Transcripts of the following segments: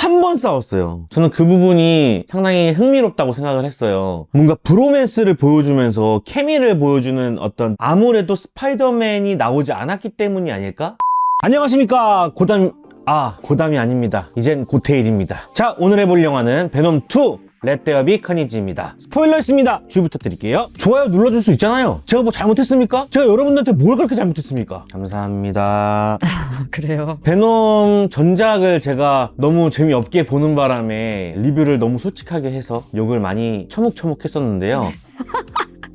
한 번 싸웠어요. 저는 그 부분이 상당히 흥미롭다고 생각을 했어요. 뭔가 브로맨스를 보여주면서 케미를 보여주는 어떤, 아무래도 스파이더맨이 나오지 않았기 때문이 아닐까? 안녕하십니까, 고담이 아닙니다. 이젠 고테일입니다. 자, 오늘 해볼 영화는 베놈2 렛 데어 비 카니지입니다. 스포일러 있습니다. 주의 부탁드릴게요. 좋아요 눌러줄 수 있잖아요. 제가 뭐 잘못했습니까? 제가 여러분들한테 뭘 그렇게 잘못했습니까? 감사합니다. 그래요. 베놈 전작을 제가 너무 재미없게 보는 바람에 리뷰를 너무 솔직하게 해서 욕을 많이 처묵처묵 했었는데요.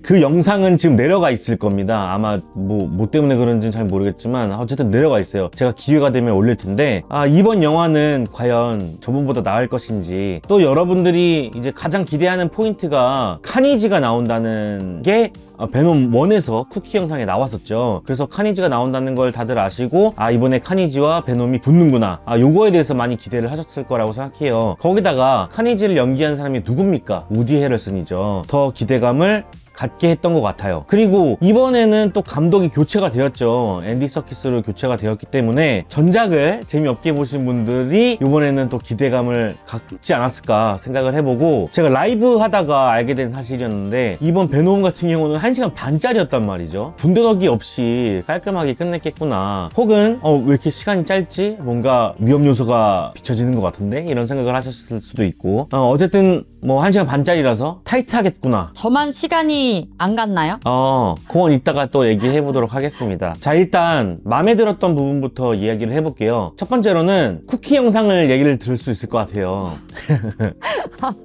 그 영상은 지금 내려가 있을 겁니다. 아마 뭐 때문에 그런지는 잘 모르겠지만 어쨌든 내려가 있어요. 제가 기회가 되면 올릴 텐데, 이번 영화는 과연 저번보다 나을 것인지, 또 여러분들이 이제 가장 기대하는 포인트가 카니지가 나온다는 게 베놈 1에서 쿠키 영상에 나왔었죠. 그래서 카니지가 나온다는 걸 다들 아시고, 이번에 카니지와 베놈이 붙는구나, 요거에 대해서 많이 기대를 하셨을 거라고 생각해요. 거기다가 카니지를 연기한 사람이 누굽니까? 우디 해럴슨이죠. 더 기대감을 갖게 했던 것 같아요. 그리고 이번에는 또 감독이 교체가 되었죠. 앤디 서키스로 교체가 되었기 때문에 전작을 재미없게 보신 분들이 이번에는 또 기대감을 갖지 않았을까 생각을 해보고, 제가 라이브 하다가 알게 된 사실이었는데, 이번 베놈 같은 경우는 1시간 반짜리였단 말이죠. 군더더기 없이 깔끔하게 끝냈겠구나, 혹은 왜 이렇게 시간이 짧지? 뭔가 위험 요소가 비춰지는 것 같은데? 이런 생각을 하셨을 수도 있고, 어쨌든 뭐 1시간 반짜리라서 타이트하겠구나. 저만 시간이 안 갔나요? 그건 이따가 또 얘기해 보도록 하겠습니다. 자, 일단 마음에 들었던 부분부터 이야기를 해볼게요. 첫 번째로는 쿠키 영상을 얘기를 들을 수 있을 것 같아요.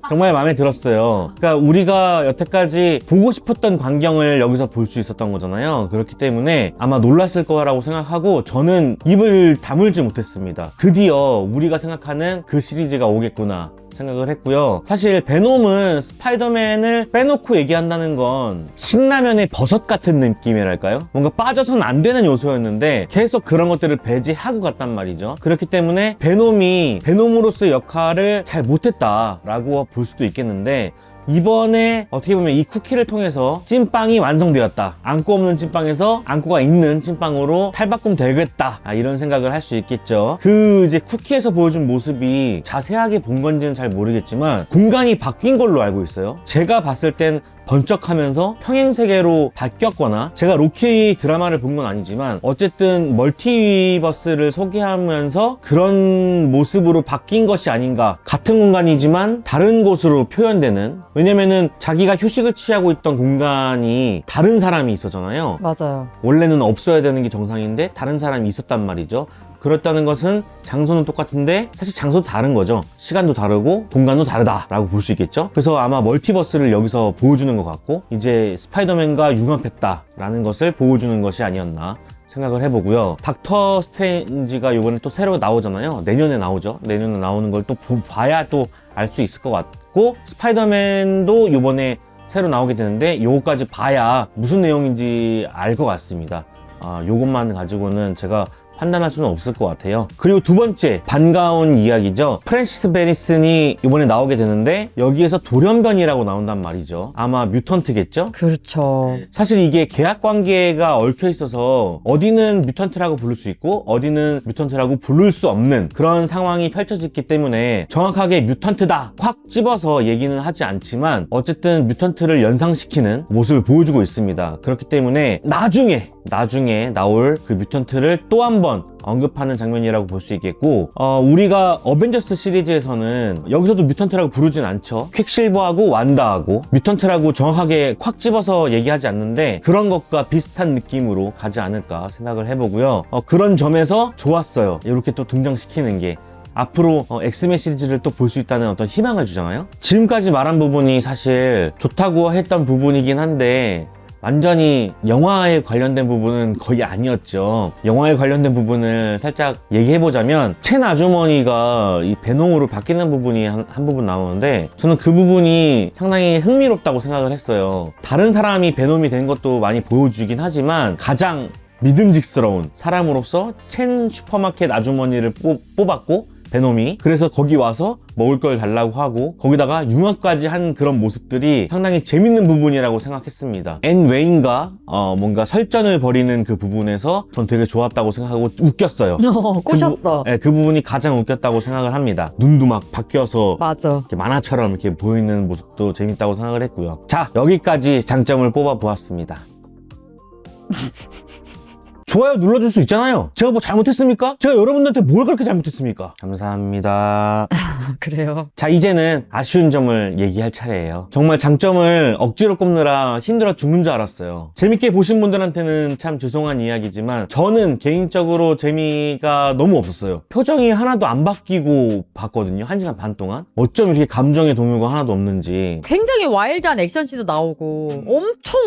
정말 마음에 들었어요. 그러니까 우리가 여태까지 보고 싶었던 광경을 여기서 볼 수 있었던 거잖아요. 그렇기 때문에 아마 놀랐을 거라고 생각하고, 저는 입을 다물지 못했습니다. 드디어 우리가 생각하는 그 시리즈가 오겠구나 생각을 했고요. 사실 베놈은 스파이더맨을 빼놓고 얘기한다는 건 신라면의 버섯 같은 느낌이랄까요? 뭔가 빠져선 안 되는 요소였는데 계속 그런 것들을 배제하고 갔단 말이죠. 그렇기 때문에 베놈이 베놈으로서의 역할을 잘 못했다라고 볼 수도 있겠는데, 이번에 어떻게 보면 이 쿠키를 통해서 찐빵이 완성되었다, 안고 없는 찐빵에서 안고가 있는 찐빵으로 탈바꿈 되겠다, 이런 생각을 할 수 있겠죠. 그 이제 쿠키에서 보여준 모습이 자세하게 본 건지는 잘 모르겠지만 공간이 바뀐 걸로 알고 있어요. 제가 봤을 땐 번쩍하면서 평행세계로 바뀌었거나, 제가 로키 드라마를 본 건 아니지만 어쨌든 멀티버스를 소개하면서 그런 모습으로 바뀐 것이 아닌가. 같은 공간이지만 다른 곳으로 표현되는, 왜냐면은 자기가 휴식을 취하고 있던 공간이 다른 사람이 있었잖아요. 맞아요. 원래는 없어야 되는 게 정상인데 다른 사람이 있었단 말이죠. 그렇다는 것은 장소는 똑같은데 사실 장소도 다른 거죠. 시간도 다르고 공간도 다르다라고 볼 수 있겠죠. 그래서 아마 멀티버스를 여기서 보여주는 것 같고, 이제 스파이더맨과 융합했다라는 것을 보여주는 것이 아니었나 생각을 해보고요. 닥터 스트레인지가 이번에 또 새로 나오잖아요. 내년에 나오죠. 내년에 나오는 걸 또 봐야 또 알 수 있을 것 같고, 스파이더맨도 이번에 새로 나오게 되는데 요거까지 봐야 무슨 내용인지 알 것 같습니다. 요것만 가지고는 제가 판단할 수는 없을 것 같아요. 그리고 두 번째, 반가운 이야기죠. 프랜시스 베리슨이 이번에 나오게 되는데 여기에서 돌연변이라고 나온단 말이죠. 아마 뮤턴트겠죠? 그렇죠. 사실 이게 계약 관계가 얽혀 있어서 어디는 뮤턴트라고 부를 수 있고 어디는 뮤턴트라고 부를 수 없는 그런 상황이 펼쳐졌기 때문에 정확하게 뮤턴트다 확 집어서 얘기는 하지 않지만 어쨌든 뮤턴트를 연상시키는 모습을 보여주고 있습니다. 그렇기 때문에 나중에 나올 그 뮤턴트를 또 한 번 언급하는 장면이라고 볼 수 있겠고, 우리가 어벤져스 시리즈에서는 여기서도 뮤턴트라고 부르진 않죠. 퀵실버하고 완다하고 뮤턴트라고 정확하게 콱 집어서 얘기하지 않는데 그런 것과 비슷한 느낌으로 가지 않을까 생각을 해보고요. 그런 점에서 좋았어요. 이렇게 또 등장시키는 게 앞으로 엑스맨 시리즈를 또 볼 수 있다는 어떤 희망을 주잖아요. 지금까지 말한 부분이 사실 좋다고 했던 부분이긴 한데 완전히 영화에 관련된 부분은 거의 아니었죠. 영화에 관련된 부분을 살짝 얘기해보자면 첸 아주머니가 이 베놈으로 바뀌는 부분이 한 부분 나오는데 저는 그 부분이 상당히 흥미롭다고 생각을 했어요. 다른 사람이 베놈이 된 것도 많이 보여주긴 하지만 가장 믿음직스러운 사람으로서 첸 슈퍼마켓 아주머니를 뽑았고 베놈이. 그래서 거기 와서 먹을 걸 달라고 하고 거기다가 융합까지 한 그런 모습들이 상당히 재밌는 부분이라고 생각했습니다. 앤 웨인과 뭔가 설전을 벌이는 그 부분에서 전 되게 좋았다고 생각하고 웃겼어요. 꼬셨어. 그 부분이 가장 웃겼다고 생각을 합니다. 눈도 막 바뀌어서 맞아. 이렇게 만화처럼 이렇게 보이는 모습도 재밌다고 생각을 했고요. 자, 여기까지 장점을 뽑아 보았습니다. 좋아요 눌러줄 수 있잖아요. 제가 뭐 잘못했습니까? 제가 여러분들한테 뭘 그렇게 잘못했습니까? 감사합니다. 그래요. 자, 이제는 아쉬운 점을 얘기할 차례예요. 정말 장점을 억지로 꼽느라 힘들어 죽는 줄 알았어요. 재밌게 보신 분들한테는 참 죄송한 이야기지만 저는 개인적으로 재미가 너무 없었어요. 표정이 하나도 안 바뀌고 봤거든요. 1시간 반 동안. 어쩜 이렇게 감정의 동요가 하나도 없는지. 굉장히 와일드한 액션씬도 나오고 엄청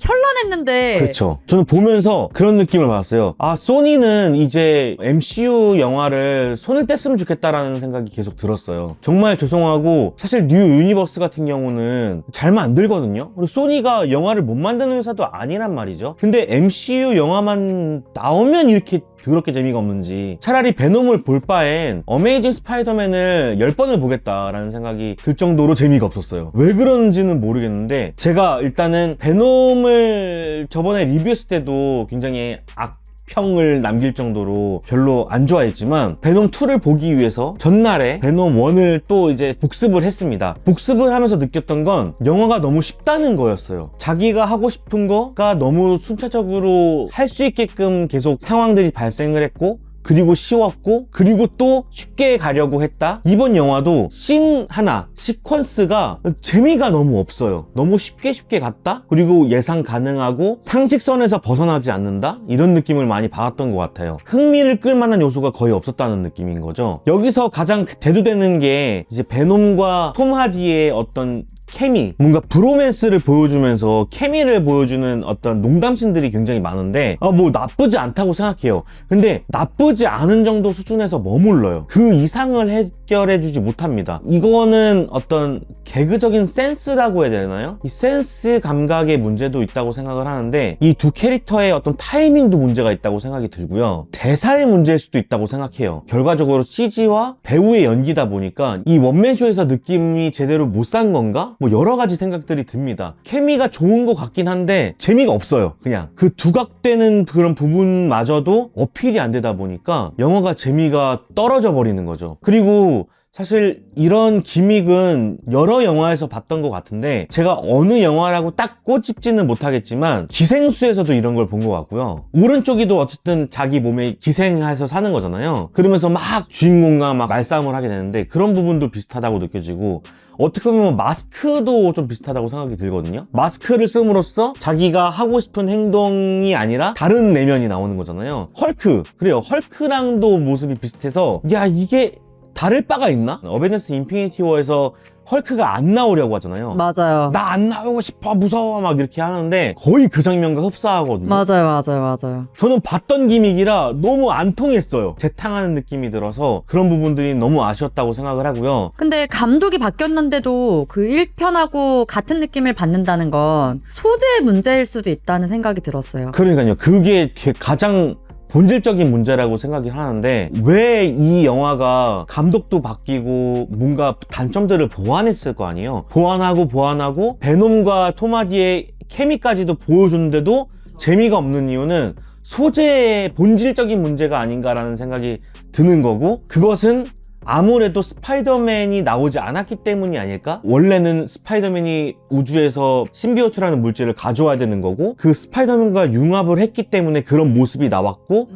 현란했는데 그렇죠. 저는 보면서 그런 느낌을 받았어요. 아, 소니는 이제 MCU 영화를 손을 뗐으면 좋겠다라는 생각이 계속 들었어요. 정말 죄송하고 사실 뉴 유니버스 같은 경우는 잘 만들거든요. 그리고 소니가 영화를 못 만드는 회사도 아니란 말이죠. 근데 MCU 영화만 나오면 이렇게 더럽게 재미가 없는지. 차라리 베놈을 볼 바엔 어메이징 스파이더맨을 10번을 보겠다라는 생각이 들 정도로 재미가 없었어요. 왜 그런지는 모르겠는데 제가 일단은 베놈을 저번에 리뷰했을 때도 굉장히 악평을 남길 정도로 별로 안 좋아했지만 베놈 2를 보기 위해서 전날에 베놈 1을 또 이제 복습을 했습니다. 복습을 하면서 느꼈던 건 영화가 너무 쉽다는 거였어요. 자기가 하고 싶은 거가 너무 순차적으로 할 수 있게끔 계속 상황들이 발생을 했고 그리고 쉬웠고 그리고 또 쉽게 가려고 했다. 이번 영화도 씬 하나, 시퀀스가 재미가 너무 없어요. 너무 쉽게 갔다. 그리고 예상 가능하고 상식선에서 벗어나지 않는다. 이런 느낌을 많이 받았던 것 같아요. 흥미를 끌만한 요소가 거의 없었다는 느낌인 거죠. 여기서 가장 대두되는 게 이제 베놈과 톰 하디의 어떤 케미, 뭔가 브로맨스를 보여주면서 케미를 보여주는 어떤 농담씬들이 굉장히 많은데 뭐 나쁘지 않다고 생각해요. 근데 나쁘지 않은 정도 수준에서 머물러요. 그 이상을 해결해주지 못합니다. 이거는 어떤 개그적인 센스라고 해야 되나요? 이 센스 감각의 문제도 있다고 생각을 하는데 이 두 캐릭터의 어떤 타이밍도 문제가 있다고 생각이 들고요. 대사의 문제일 수도 있다고 생각해요. 결과적으로 CG와 배우의 연기다 보니까 이 원맨쇼에서 느낌이 제대로 못 산 건가? 뭐 여러 가지 생각들이 듭니다. 케미가 좋은 것 같긴 한데 재미가 없어요. 그냥 그 두각되는 그런 부분마저도 어필이 안 되다 보니까 영화가 재미가 떨어져 버리는 거죠. 그리고 사실 이런 기믹은 여러 영화에서 봤던 것 같은데 제가 어느 영화라고 딱 꼬집지는 못하겠지만 기생수에서도 이런 걸 본 것 같고요. 오른쪽이도 어쨌든 자기 몸에 기생해서 사는 거잖아요. 그러면서 막 주인공과 막 말싸움을 하게 되는데 그런 부분도 비슷하다고 느껴지고 어떻게 보면 마스크도 좀 비슷하다고 생각이 들거든요. 마스크를 씀으로써 자기가 하고 싶은 행동이 아니라 다른 내면이 나오는 거잖아요. 헐크, 그래요. 헐크랑도 모습이 비슷해서 야, 이게 다를 바가 있나? 어벤져스 인피니티 워에서 헐크가 안 나오려고 하잖아요. 맞아요. 나 안 나오고 싶어, 무서워 막 이렇게 하는데 거의 그 장면과 흡사하거든요. 맞아요. 저는 봤던 기믹이라 너무 안 통했어요. 재탕하는 느낌이 들어서 그런 부분들이 너무 아쉬웠다고 생각을 하고요. 근데 감독이 바뀌었는데도 그 1편하고 같은 느낌을 받는다는 건 소재의 문제일 수도 있다는 생각이 들었어요. 그러니까요. 그게 가장 본질적인 문제라고 생각이 하는데 왜 이 영화가 감독도 바뀌고 뭔가 단점들을 보완했을 거 아니에요. 보완하고 베놈과 토마디의 케미까지도 보여줬는데도 재미가 없는 이유는 소재의 본질적인 문제가 아닌가라는 생각이 드는 거고 그것은 아무래도 스파이더맨이 나오지 않았기 때문이 아닐까? 원래는 스파이더맨이 우주에서 신비오트라는 물질을 가져와야 되는 거고 그 스파이더맨과 융합을 했기 때문에 그런 모습이 나왔고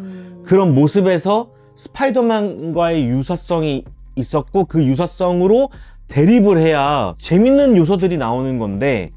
그런 모습에서 스파이더맨과의 유사성이 있었고 그 유사성으로 대립을 해야 재밌는 요소들이 나오는 건데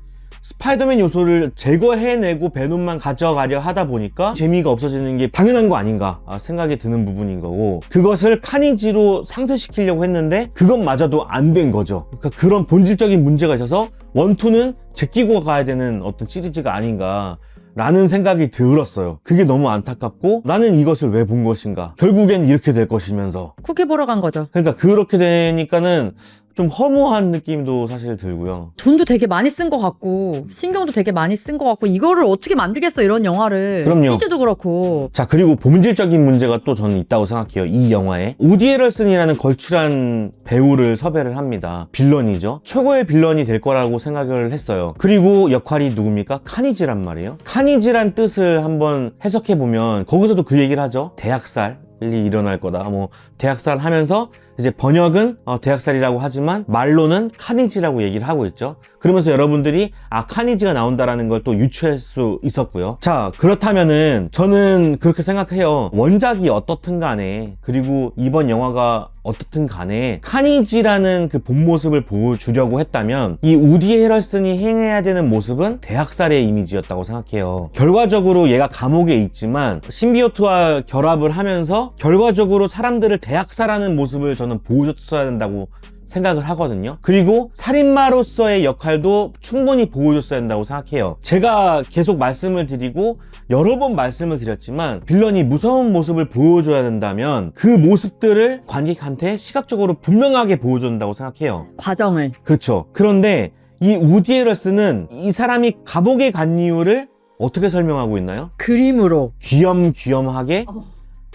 스파이더맨 요소를 제거해내고 베놈만 가져가려 하다 보니까 재미가 없어지는 게 당연한 거 아닌가 생각이 드는 부분인 거고 그것을 카니지로 상쇄시키려고 했는데 그것마저도 안 된 거죠. 그러니까 그런 본질적인 문제가 있어서 원투는 제끼고 가야 되는 어떤 시리즈가 아닌가 라는 생각이 들었어요. 그게 너무 안타깝고 나는 이것을 왜 본 것인가 결국엔 이렇게 될 것이면서 쿠키 보러 간 거죠. 그러니까 그렇게 되니까는 좀 허무한 느낌도 사실 들고요. 돈도 되게 많이 쓴 것 같고 신경도 되게 많이 쓴 것 같고 이거를 어떻게 만들겠어 이런 영화를. 그럼요. CG도 그렇고. 자, 그리고 본질적인 문제가 또 저는 있다고 생각해요. 이 영화에 우디 에럴슨이라는 걸출한 배우를 섭외를 합니다. 빌런이죠. 최고의 빌런이 될 거라고 생각을 했어요. 그리고 역할이 누굽니까? 카니지란 말이에요. 카니지란 뜻을 한번 해석해보면 거기서도 그 얘기를 하죠. 대학살이 일어날 거다. 뭐 대학살 하면서 이제 번역은 대학살이라고 하지만 말로는 카니지라고 얘기를 하고 있죠. 그러면서 여러분들이 카니지가 나온다라는 걸 또 유추할 수 있었고요. 자, 그렇다면은 저는 그렇게 생각해요. 원작이 어떻든 간에 그리고 이번 영화가 어떻든 간에 카니지라는 그 본 모습을 보여주려고 했다면 이 우디 해럴슨이 행해야 되는 모습은 대학살의 이미지였다고 생각해요. 결과적으로 얘가 감옥에 있지만 신비오트와 결합을 하면서 결과적으로 사람들을 대학살하는 모습을 저는 보여줬어야 된다고 생각을 하거든요. 그리고 살인마로서의 역할도 충분히 보여줬어야 된다고 생각해요. 제가 계속 말씀을 드리고 여러 번 말씀을 드렸지만 빌런이 무서운 모습을 보여줘야 된다면 그 모습들을 관객한테 시각적으로 분명하게 보여줘야 된다고 생각해요. 과정을. 그렇죠. 그런데 이 우디 에럴슨은 이 사람이 감옥에 간 이유를 어떻게 설명하고 있나요? 그림으로. 귀염귀염하게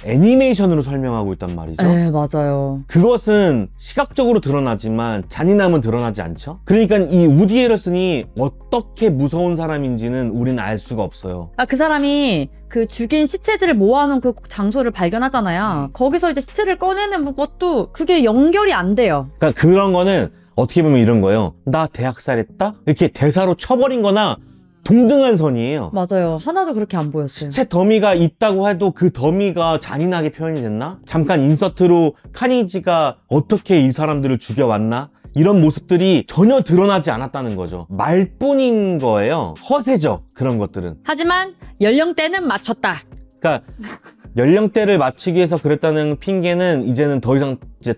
애니메이션으로 설명하고 있단 말이죠. 네, 맞아요. 그것은 시각적으로 드러나지만 잔인함은 드러나지 않죠. 그러니까 이 우디 에럴슨이 어떻게 무서운 사람인지는 우리는 알 수가 없어요. 그 사람이 그 죽인 시체들을 모아놓은 그 장소를 발견하잖아요. 거기서 이제 시체를 꺼내는 것도 그게 연결이 안 돼요. 그러니까 그런 거는 어떻게 보면 이런 거예요. 나 대학살했다? 이렇게 대사로 쳐버린 거나 동등한 선이에요. 맞아요. 하나도 그렇게 안 보였어요. 시체 더미가 있다고 해도 그 더미가 잔인하게 표현이 됐나? 잠깐 인서트로 카니지가 어떻게 이 사람들을 죽여왔나? 이런 모습들이 전혀 드러나지 않았다는 거죠. 말뿐인 거예요. 허세죠. 그런 것들은. 하지만 연령대는 맞췄다. 그러니까 연령대를 맞추기 위해서 그랬다는 핑계는 이제는 더 이상 이제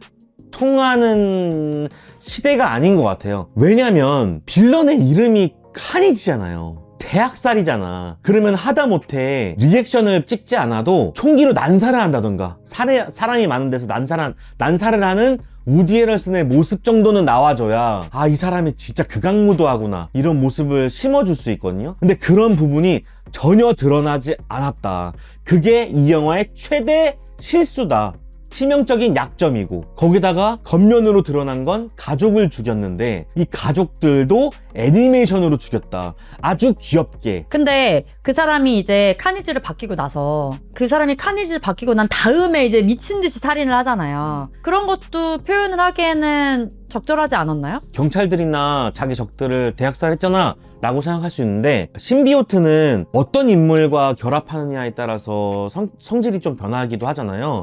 통하는 시대가 아닌 것 같아요. 왜냐면 빌런의 이름이 카니지잖아요. 대학살이잖아. 그러면 하다못해 리액션을 찍지 않아도 총기로 난사를 한다던가 사람이 많은 데서 난사를 하는 우디 에럴슨의 모습 정도는 나와줘야 이 사람이 진짜 극악무도하구나 이런 모습을 심어줄 수 있거든요. 근데 그런 부분이 전혀 드러나지 않았다. 그게 이 영화의 최대 실수다. 치명적인 약점이고 거기다가 겉면으로 드러난 건 가족을 죽였는데 이 가족들도 애니메이션으로 죽였다. 아주 귀엽게. 근데 그 사람이 이제 카니지를 바뀌고 나서 그 사람이 카니지를 바뀌고 난 다음에 이제 미친 듯이 살인을 하잖아요. 그런 것도 표현을 하기에는 적절하지 않았나요? 경찰들이나 자기 적들을 대학살했잖아 라고 생각할 수 있는데 신비오트는 어떤 인물과 결합하느냐에 따라서 성질이 좀 변하기도 하잖아요.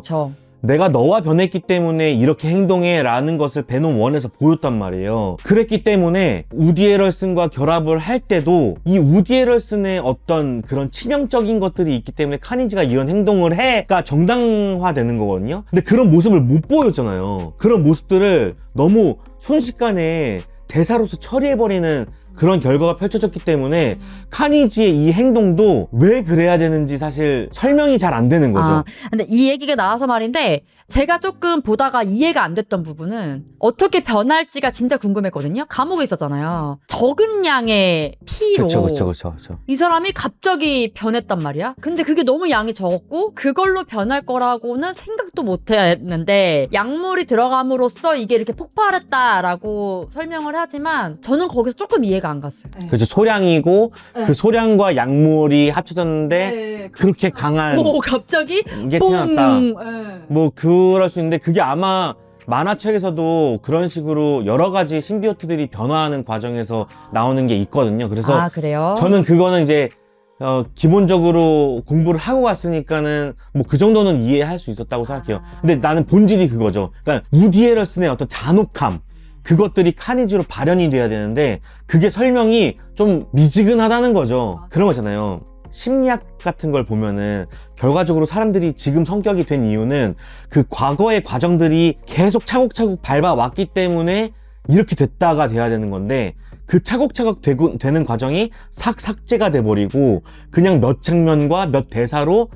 내가 너와 변했기 때문에 이렇게 행동해 라는 것을 베놈 1에서 보였단 말이에요. 그랬기 때문에 우디 에럴슨과 결합을 할 때도 이 우디 에럴슨의 어떤 그런 치명적인 것들이 있기 때문에 카니지가 이런 행동을 해가 정당화되는 거거든요. 근데 그런 모습을 못 보였잖아요. 그런 모습들을 너무 순식간에 대사로서 처리해버리는 그런 결과가 펼쳐졌기 때문에 카니지의 이 행동도 왜 그래야 되는지 사실 설명이 잘 안 되는 거죠. 근데 이 얘기가 나와서 말인데 제가 조금 보다가 이해가 안 됐던 부분은 어떻게 변할지가 진짜 궁금했거든요. 감옥에 있었잖아요. 적은 양의 피로 그쵸. 이 사람이 갑자기 변했단 말이야. 근데 그게 너무 양이 적었고 그걸로 변할 거라고는 생각도 못 했는데 약물이 들어감으로써 이게 이렇게 폭발했다라고 설명을 하지만 저는 거기서 조금 이해가 안 갔어요. 그렇죠. 소량이고 그 소량과 약물이 합쳐졌는데 네. 그렇게 강한 갑자기 이게 태어났다. 뭐 그럴 수 있는데 그게 아마 만화책에서도 그런 식으로 여러 가지 신비오트들이 변화하는 과정에서 나오는 게 있거든요. 그래서 그래요? 저는 그거는 이제 기본적으로 공부를 하고 갔으니까는 뭐 그 정도는 이해할 수 있었다고 생각해요. 근데 나는 본질이 그거죠. 그러니까 우디 에럴슨의 어떤 잔혹함 그것들이 카니지로 발현이 돼야 되는데 그게 설명이 좀 미지근하다는 거죠. 그런 거잖아요. 심리학 같은 걸 보면은 결과적으로 사람들이 지금 성격이 된 이유는 그 과거의 과정들이 계속 차곡차곡 밟아왔기 때문에 이렇게 됐다가 돼야 되는 건데 그 차곡차곡 되는 과정이 삭제가 돼버리고 그냥 몇 장면과 몇 대사로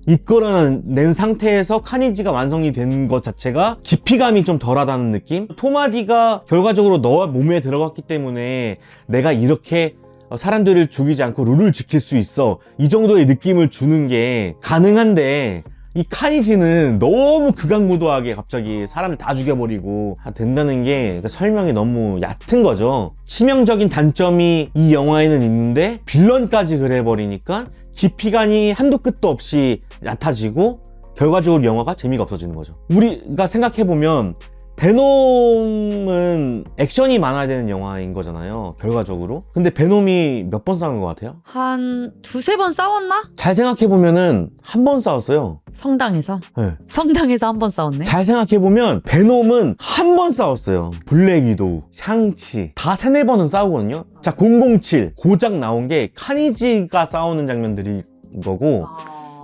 이끌어낸 상태에서 카니지가 완성이 된 것 자체가 깊이감이 좀 덜하다는 느낌? 토마디가 결과적으로 너와 몸에 들어갔기 때문에 내가 이렇게 사람들을 죽이지 않고 룰을 지킬 수 있어, 이 정도의 느낌을 주는 게 가능한데, 이 카니지는 너무 극악무도하게 갑자기 사람을 다 죽여버리고 된다는 게 설명이 너무 얕은 거죠. 치명적인 단점이 이 영화에는 있는데 빌런까지 그래버리니까 깊이감이 한도 끝도 없이 얕아지고 결과적으로 영화가 재미가 없어지는 거죠. 우리가 생각해보면 베놈은 액션이 많아야 되는 영화인 거잖아요, 결과적으로. 근데 베놈이 몇 번 싸운 것 같아요? 한 두세 번 싸웠나? 잘 생각해보면은 한 번 싸웠어요. 성당에서? 네. 성당에서 한 번 싸웠네? 잘 생각해보면 베놈은 한 번 싸웠어요. 블랙 위도우, 샹치 다 세네 번은 싸우거든요. 자, 007 고작 나온 게 카니지가 싸우는 장면들이 거고,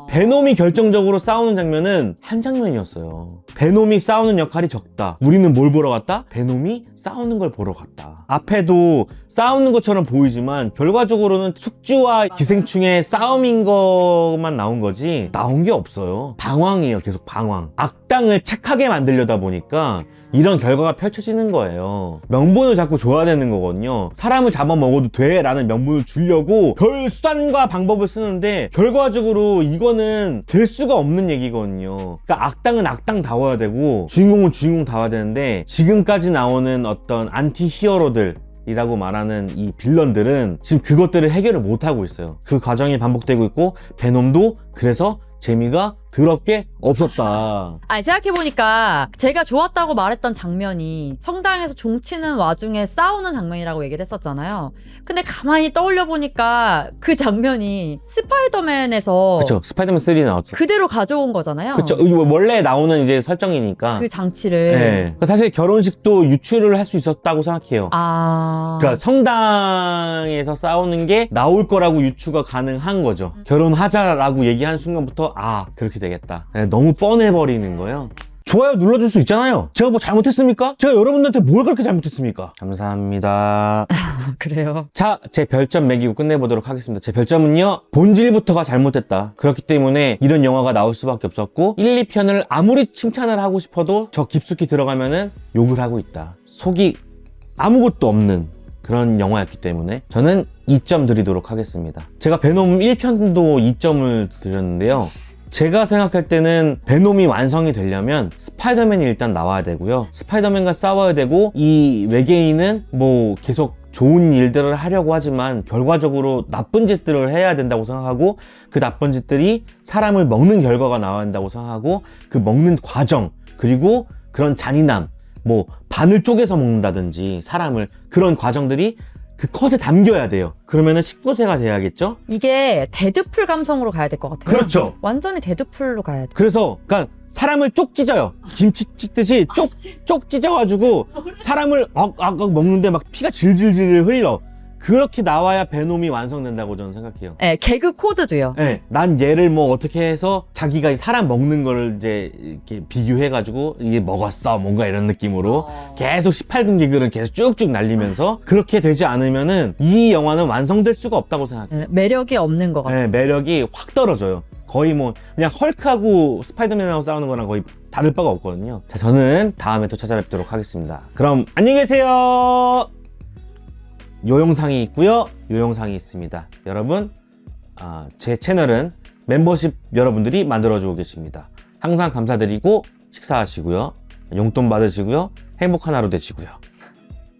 베놈이 결정적으로 싸우는 장면은 한 장면이었어요. 베놈이 싸우는 역할이 적다. 우리는 뭘 보러 갔다? 베놈이 싸우는 걸 보러 갔다. 앞에도 싸우는 것처럼 보이지만 결과적으로는 숙주와 기생충의 싸움인 것만 나온 거지 나온 게 없어요. 방황이에요. 계속 방황. 악당을 착하게 만들려다 보니까 이런 결과가 펼쳐지는 거예요. 명분을 자꾸 줘야 되는 거거든요. 사람을 잡아먹어도 돼 라는 명분을 주려고 별 수단과 방법을 쓰는데 결과적으로 이거는 될 수가 없는 얘기거든요. 그러니까 악당은 악당다워야 되고 주인공은 주인공다워야 되는데, 지금까지 나오는 어떤 안티 히어로들 이라고 말하는 이 빌런들은 지금 그것들을 해결을 못하고 있어요. 그 과정이 반복되고 있고, 베놈도 그래서 재미가 더럽게 없었다. 아니, 생각해보니까 제가 좋았다고 말했던 장면이 성당에서 종치는 와중에 싸우는 장면이라고 얘기를 했었잖아요. 근데 가만히 떠올려보니까 그 장면이 스파이더맨에서 그쵸, 스파이더맨 3 나왔죠. 그대로 가져온 거잖아요. 그쵸, 원래 나오는 이제 설정이니까. 그 장치를. 네. 사실 결혼식도 유출을 할 수 있었다고 생각해요. 아. 그러니까 성당에서 싸우는 게 나올 거라고 유추가 가능한 거죠. 결혼하자라고 얘기한 순간부터 그렇게 되겠다. 네, 너무 뻔해버리는 거예요. 좋아요 눌러줄 수 있잖아요. 제가 뭐 잘못했습니까? 제가 여러분들한테 뭘 그렇게 잘못했습니까? 감사합니다. 그래요. 자, 제 별점 매기고 끝내보도록 하겠습니다. 제 별점은요, 본질부터가 잘못됐다. 그렇기 때문에 이런 영화가 나올 수밖에 없었고, 1, 2편을 아무리 칭찬을 하고 싶어도 저 깊숙이 들어가면은 욕을 하고 있다. 속이 아무것도 없는 그런 영화였기 때문에 저는 2점 드리도록 하겠습니다. 제가 베놈 1편도 2점을 드렸는데요, 제가 생각할 때는 베놈이 완성이 되려면 스파이더맨이 일단 나와야 되고요, 스파이더맨과 싸워야 되고, 이 외계인은 뭐 계속 좋은 일들을 하려고 하지만 결과적으로 나쁜 짓들을 해야 된다고 생각하고, 그 나쁜 짓들이 사람을 먹는 결과가 나와야 된다고 생각하고, 그 먹는 과정, 그리고 그런 잔인함, 뭐 반을 쪼개서 먹는다든지 사람을, 그런 과정들이 그 컷에 담겨야 돼요. 그러면은 19세가 돼야겠죠? 이게 데드풀 감성으로 가야 될 것 같아요. 그렇죠. 완전히 데드풀로 가야 돼. 그래서 그러니까 사람을 쪽 찢어요. 김치 찢듯이 쪽 찢어가지고 사람을 악 먹는데 막 피가 질질질 흘러. 그렇게 나와야 베놈이 완성된다고 저는 생각해요. 네, 개그 코드도요. 네, 난 얘를 뭐 어떻게 해서 자기가 사람 먹는 거를 이제 이렇게 비교해가지고 이게 먹었어 뭔가 이런 느낌으로 계속 18금 개그를 계속 쭉쭉 날리면서, 그렇게 되지 않으면은 이 영화는 완성될 수가 없다고 생각해요. 네, 매력이 없는 것 같아요. 네, 매력이 확 떨어져요. 거의 뭐 그냥 헐크하고 스파이더맨하고 싸우는 거랑 거의 다를 바가 없거든요. 자, 저는 다음에 또 찾아뵙도록 하겠습니다. 그럼 안녕히 계세요. 요 영상이 있고요, 요 영상이 있습니다. 여러분, 제 채널은 멤버십 여러분들이 만들어주고 계십니다. 항상 감사드리고 식사하시고요, 용돈 받으시고요, 행복한 하루 되시고요.